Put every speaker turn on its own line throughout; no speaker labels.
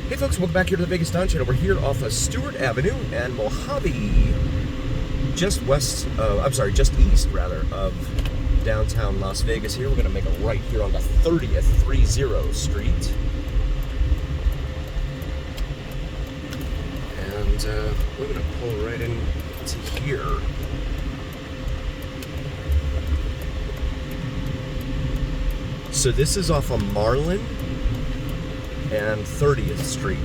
Hey folks, welcome back here to the Vegas Don Channel. We're here off of Stewart Avenue and Mojave, just east rather, of downtown Las Vegas here. We're gonna make a right here on the 30th, 30 Street. And we're gonna pull right into here. So this is off of Summerlin and 30th Street,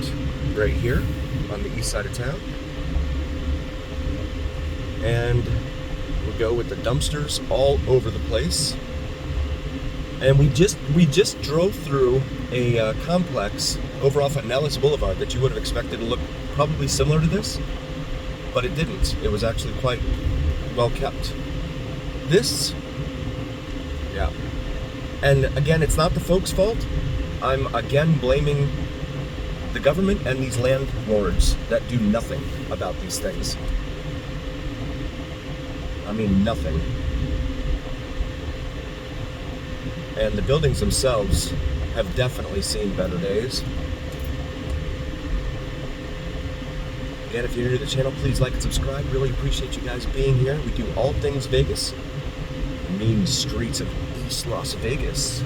right here on the east side of town. And we'll go with the dumpsters all over the place. And we just drove through a complex over off of Nellis Boulevard that you would have expected to look probably similar to this, but it didn't. It was actually quite well kept. This, yeah. And again, it's not the folks' fault. I'm again blaming the government and these landlords that do nothing about these things. I mean, nothing. And the buildings themselves have definitely seen better days. Again, if you're new to the channel, please like and subscribe. Really appreciate you guys being here. We do all things Vegas. The mean streets of East Las Vegas.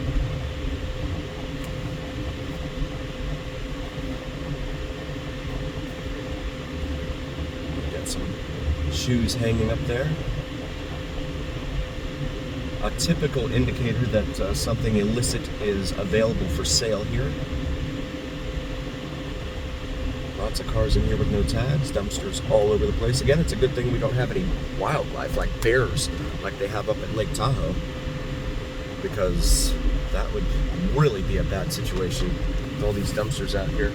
Got some shoes hanging up there. A typical indicator that something illicit is available for sale here. Lots of cars in here with no tags, dumpsters all over the place. Again, it's a good thing we don't have any wildlife like bears like they have up at Lake Tahoe, because that would really be a bad situation with all these dumpsters out here.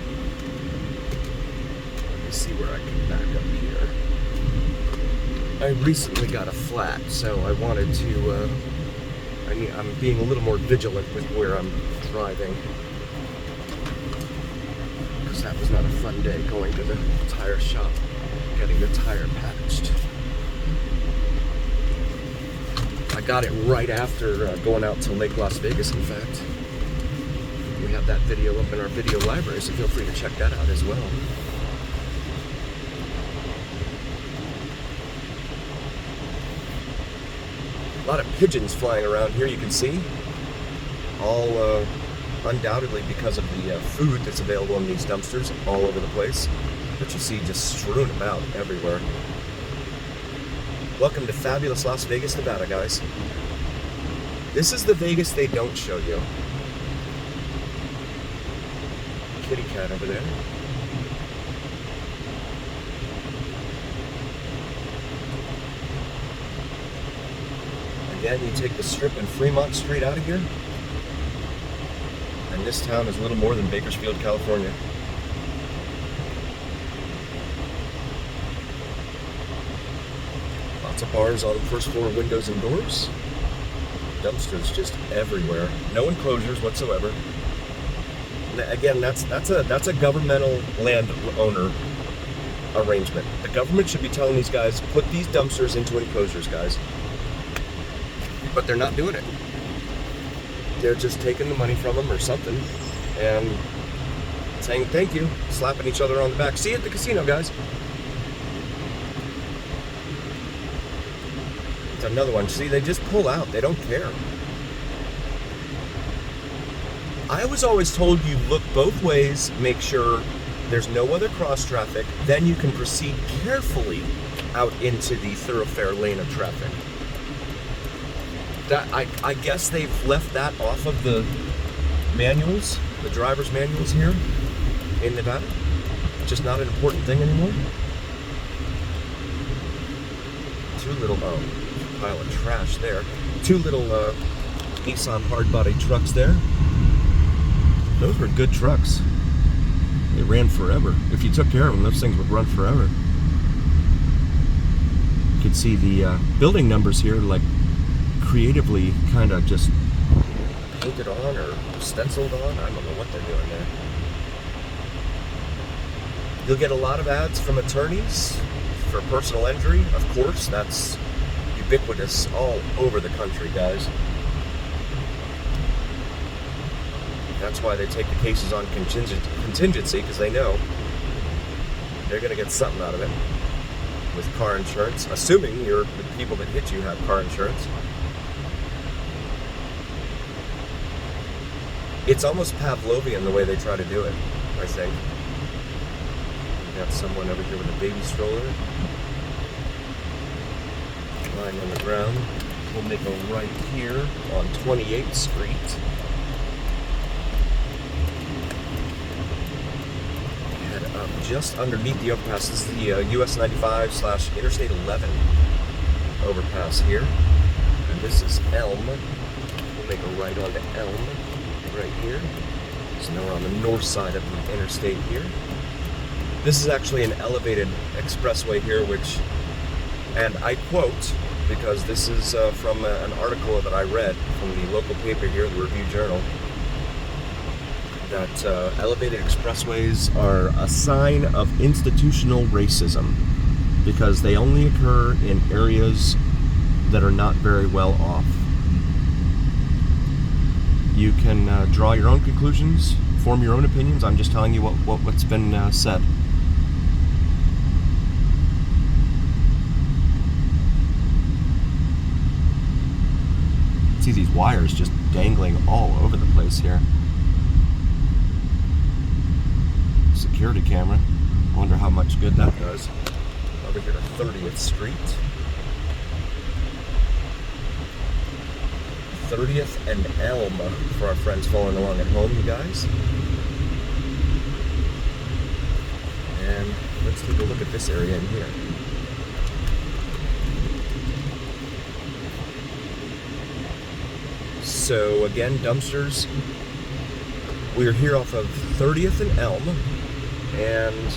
Let me see where I can back up here. I recently got a flat, so I wanted to, I'm being a little more vigilant with where I'm driving, because that was not a fun day going to the tire shop, getting the tire patched. I got it right after going out to Lake Las Vegas, in fact. We have that video up in our video library, so feel free to check that out as well. A lot of pigeons flying around here, you can see. All undoubtedly because of the food that's available in these dumpsters all over the place that you see just strewn about everywhere. Welcome to fabulous Las Vegas, Nevada, guys. This is the Vegas they don't show you. Kitty cat over there. Again, you take the Strip and Fremont Street out of here, and this town is little more than Bakersfield, California. Lots of bars on the first floor, windows and doors. Dumpsters just everywhere. No enclosures whatsoever. And again, that's a governmental landowner arrangement. The government should be telling these guys, put these dumpsters into enclosures, guys. But they're not doing it. They're just taking the money from them or something and saying thank you, slapping each other on the back. See you at the casino, guys. It's another one. See, they just pull out. They don't care. I was always told you look both ways, make sure there's no other cross traffic, then you can proceed carefully out into the thoroughfare lane of traffic. That I guess they've left that off of the manuals, the driver's manuals here in Nevada. Just not an important thing anymore. Two little, pile of trash there. Two little Nissan hard-body trucks there. Those were good trucks. They ran forever. If you took care of them, those things would run forever. You could see the building numbers here, like, creatively kind of just painted on or stenciled on. I don't know what they're doing there. You'll get a lot of ads from attorneys for personal injury. Of course, that's ubiquitous all over the country, guys. That's why they take the cases on contingency, because they know they're going to get something out of it with car insurance, assuming the people that hit you have car insurance. It's almost Pavlovian the way they try to do it, I think. We got someone over here with a baby stroller lying on the ground. We'll make a right here on 28th Street. Head up just underneath the overpass. This is the US 95/Interstate 11 overpass here. And this is Elm. We'll make a right onto Elm right here. So now we're on the north side of the interstate here. This is actually an elevated expressway here, which, and I quote, because this is from an article that I read from the local paper here, the Review Journal, that elevated expressways are a sign of institutional racism because they only occur in areas that are not very well off. You can draw your own conclusions, form your own opinions. I'm just telling you what's been said. See these wires just dangling all over the place here. Security camera. I wonder how much good that does. Over here to 30th Street. 30th and Elm for our friends following along at home, you guys. And let's take a look at this area in here. So again, dumpsters. We're here off of 30th and Elm, and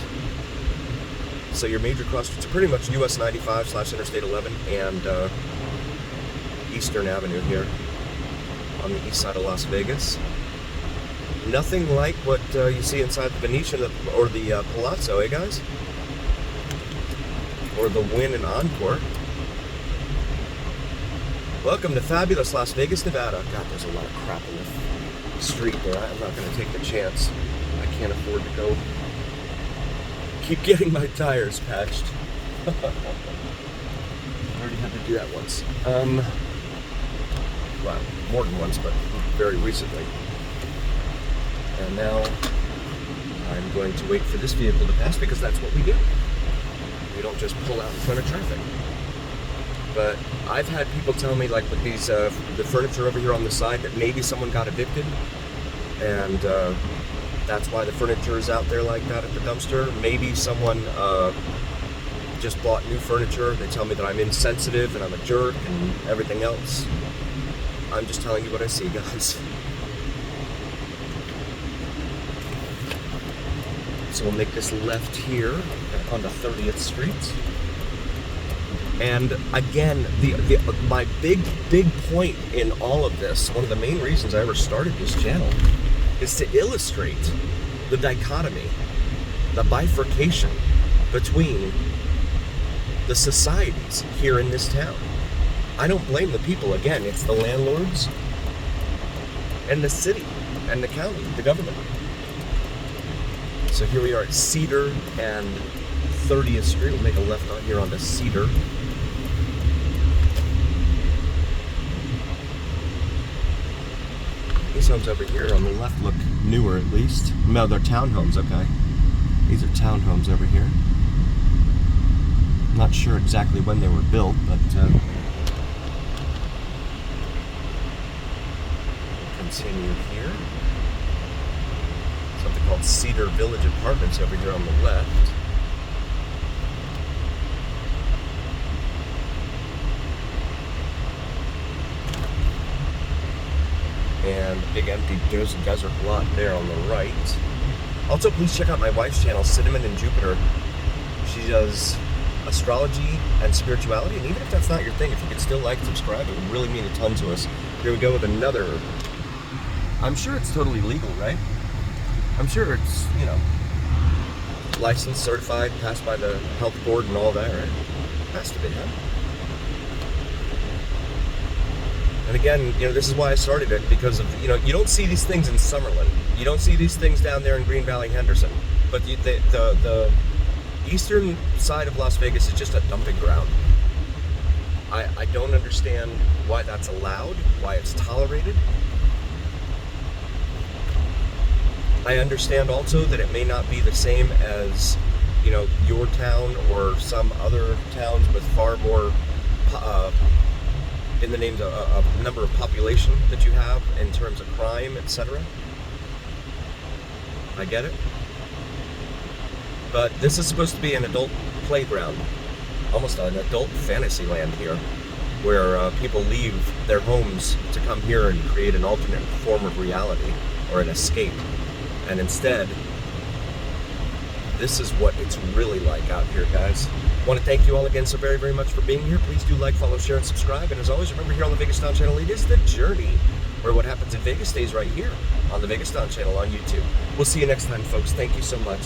so your major crossroads are pretty much US 95/Interstate 11 and Eastern Avenue here on the east side of Las Vegas. Nothing like what you see inside the Venetian or the Palazzo, eh guys? Or the Wynn and Encore. Welcome to fabulous Las Vegas, Nevada. God, there's a lot of crap in the street there. I'm not going to take the chance. I can't afford to go keep getting my tires patched. I already had to do that once. Well, more than once, but very recently. And now I'm going to wait for this vehicle to pass because that's what we do. We don't just pull out in front of traffic. But I've had people tell me, like with these, the furniture over here on the side, that maybe someone got evicted, and that's why the furniture is out there like that at the dumpster. Maybe someone just bought new furniture. They tell me that I'm insensitive and I'm a jerk and everything else. I'm just telling you what I see, guys. So we'll make this left here onto 30th Street. And again, my big point in all of this, one of the main reasons I ever started this channel, is to illustrate the dichotomy, the bifurcation between the societies here in this town. I don't blame the people. Again, it's the landlords and the city and the county, the government. So here we are at Cedar and 30th Street. We'll make a left on here onto Cedar. These homes over here on the left look newer, at least. No, they're townhomes, okay. These are townhomes over here. Not sure exactly when they were built, but continue here. Something called Cedar Village Apartments over here on the left. And big empty desert lot there on the right. Also, please check out my wife's channel, Cinnamon and Jupiter. She does astrology and spirituality, and even if that's not your thing, if you could still like, subscribe, it would really mean a ton to us. Here we go with another. I'm sure it's totally legal, right? I'm sure it's, you know, licensed, certified, passed by the health board and all that, right? Has to be, huh? And again, this is why I started it, because of, you don't see these things in Summerlin. You don't see these things down there in Green Valley, Henderson. But the eastern side of Las Vegas is just a dumping ground. I don't understand why that's allowed, why it's tolerated. I understand also that it may not be the same as, your town or some other towns with far more, in the names of a number of population that you have in terms of crime, etc. I get it. But this is supposed to be an adult playground, almost an adult fantasy land here, where people leave their homes to come here and create an alternate form of reality or an escape. And instead, this is what it's really like out here, guys. I want to thank you all again so very, very much for being here. Please do like, follow, share, and subscribe. And as always, remember, here on the Vegas Don channel, it is the journey, where what happens in Vegas stays right here on the Vegas Don channel on YouTube. We'll see you next time, folks. Thank you so much.